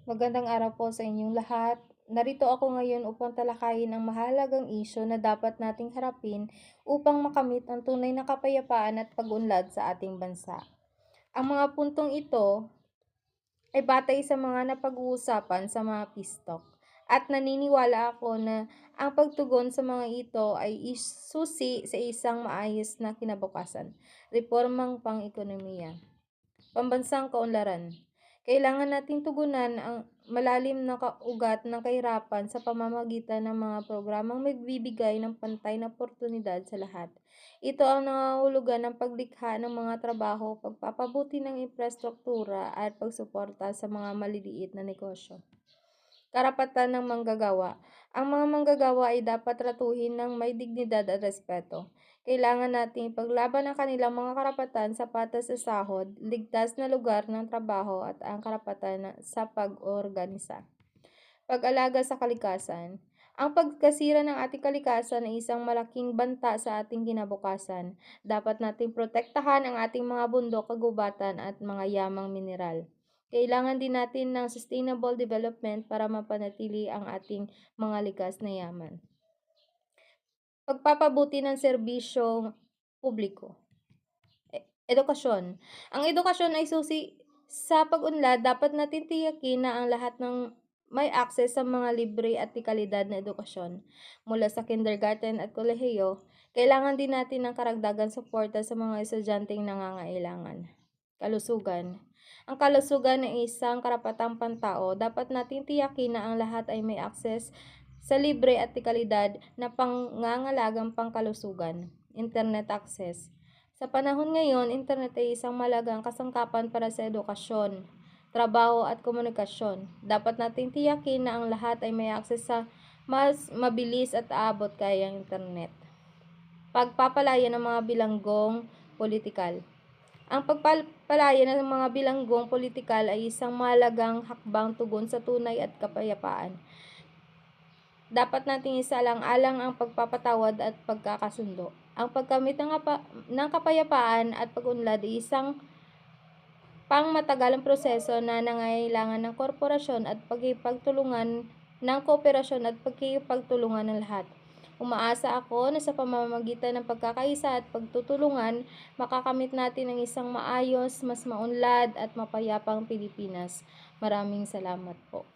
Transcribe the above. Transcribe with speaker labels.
Speaker 1: Magandang araw po sa inyong lahat. Narito ako ngayon upang talakayin ang mahalagang isyu na dapat nating harapin upang makamit ang tunay na kapayapaan at pag-unlad sa ating bansa. Ang mga puntong ito ay batay sa mga napag-uusapan sa mga peace talk. At naniniwala ako na ang pagtugon sa mga ito ay susi sa isang maayos na kinabukasan, reformang pang-ekonomiya, pambansang kaunlaran. Kailangan nating tugunan ang malalim na ugat ng kahirapan sa pamamagitan ng mga programang magbibigay ng pantay na oportunidad sa lahat. Ito ang nangangahulugan ng paglikha ng mga trabaho, pagpapabuti ng infrastruktura at pagsuporta sa mga maliliit na negosyo. Karapatan ng manggagawa. Ang mga manggagawa ay dapat tratuhin ng may dignidad at respeto. Kailangan nating ipaglaban ang kanilang mga karapatan sa patas sa sahod, ligtas na lugar ng trabaho at ang karapatan sa pag-organisa. Pag-alaga sa kalikasan. Ang pagkasira ng ating kalikasan ay isang malaking banta sa ating kinabukasan. Dapat nating protektahan ang ating mga bundok, kagubatan at mga yamang mineral. Kailangan din natin ng sustainable development para mapanatili ang ating mga likas na yaman. Pagpapabuti ng serbisyo publiko. Edukasyon. Ang edukasyon ay susi sa pag-unlad. Dapat natin tiyakin na ang lahat ng may access sa mga libre at kalidad na edukasyon. Mula sa kindergarten at kolehiyo, kailangan din natin ng karagdagan suporta sa mga estudyanteng nangangailangan. Kalusugan. Ang kalusugan ay isang karapatang pantao. Dapat nating tiyakin na ang lahat ay may access sa libre at kalidad na pangangalagang pangkalusugan. Internet access. Sa panahon ngayon, internet ay isang malagang kasangkapan para sa edukasyon, trabaho at komunikasyon. Dapat nating tiyakin na ang lahat ay may akses sa mas mabilis at aabot kayang internet. Pagpapalaya ng mga bilanggong politikal. Ang pagpapalaya ng mga bilanggong politikal ay isang mahalagang hakbang tugon sa tunay at kapayapaan. Dapat nating isaalang-alang ang pagpapatawad at pagkakasundo. Ang pagkamit ng kapayapaan at pag-unlad ay isang pangmatagalang proseso na nangangailangan ng korporasyon at pagkikipagtulungan ng kooperasyon at pagkikipagtulungan ng lahat. Umaasa ako na sa pamamagitan ng pagkakaisa at pagtutulungan, makakamit natin ang isang maayos, mas maunlad at mapayapang Pilipinas. Maraming salamat po.